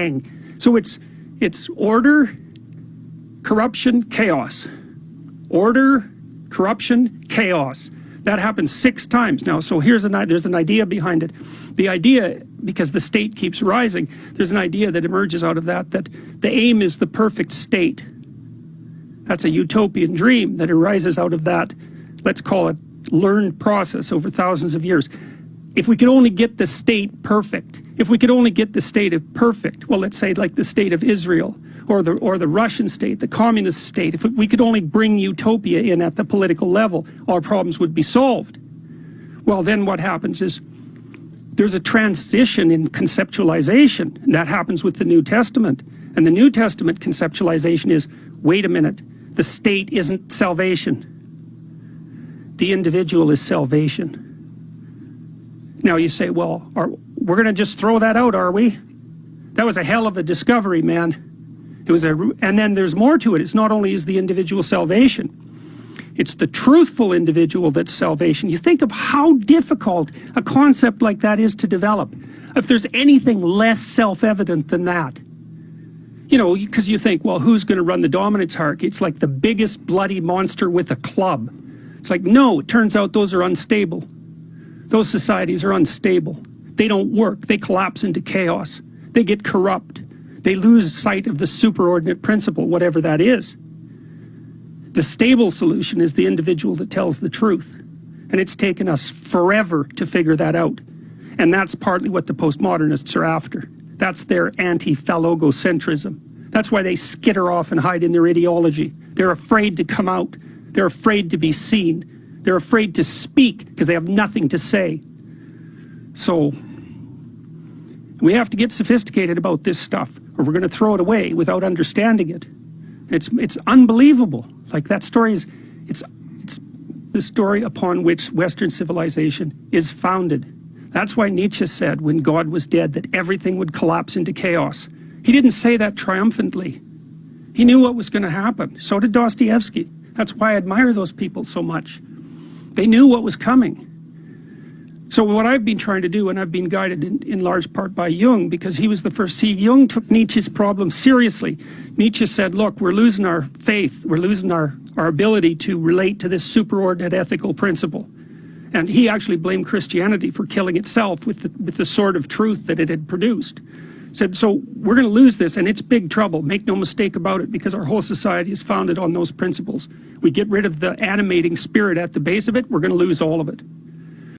bang. So it's order, corruption, chaos. Order, corruption, chaos. That happens 6 times now. So there's an idea behind it. The idea, because the state keeps rising, there's an idea that emerges out of that the aim is the perfect state. That's a utopian dream that arises out of that, let's call it, learned process over thousands of years. If we could only get the state perfect, if we could only get the state of perfect, well, let's say like the state of Israel, or the Russian state, the communist state, if we could only bring utopia in at the political level, our problems would be solved. Well, then what happens is there's a transition in conceptualization, and that happens with the New Testament. And the New Testament conceptualization is, wait a minute, the state isn't salvation. The individual is salvation. Now you say, well, we're going to just throw that out, are we? That was a hell of a discovery, man. And then there's more to it. It's not only is the individual salvation, it's the truthful individual that's salvation. You think of how difficult a concept like that is to develop. If there's anything less self-evident than that, you know, because you think, well, who's going to run the dominance hierarchy? It's like the biggest bloody monster with a club. It's like, no, it turns out those are unstable. Those societies are unstable. They don't work. They collapse into chaos. They get corrupt. They lose sight of the superordinate principle, whatever that is. The stable solution is the individual that tells the truth. And it's taken us forever to figure that out. And that's partly what the postmodernists are after. That's their anti-phallogocentrism. That's why they skitter off and hide in their ideology. They're afraid to come out. They're afraid to be seen. They're afraid to speak because they have nothing to say. So we have to get sophisticated about this stuff, or we're going to throw it away without understanding it. It's unbelievable. Like that story is, it's the story upon which Western civilization is founded. That's why Nietzsche said when God was dead that everything would collapse into chaos. He didn't say that triumphantly. He knew what was going to happen. So did Dostoevsky. That's why I admire those people so much. They knew what was coming. So what I've been trying to do, and I've been guided in large part by Jung, because he was the first. See, Jung took Nietzsche's problem seriously. Nietzsche said, look, we're losing our faith, we're losing our ability to relate to this superordinate ethical principle. And he actually blamed Christianity for killing itself with the sword of truth that it had produced. Said, so we're going to lose this, and it's big trouble, make no mistake about it, because our whole society is founded on those principles. We get rid of the animating spirit at the base of it, we're going to lose all of it.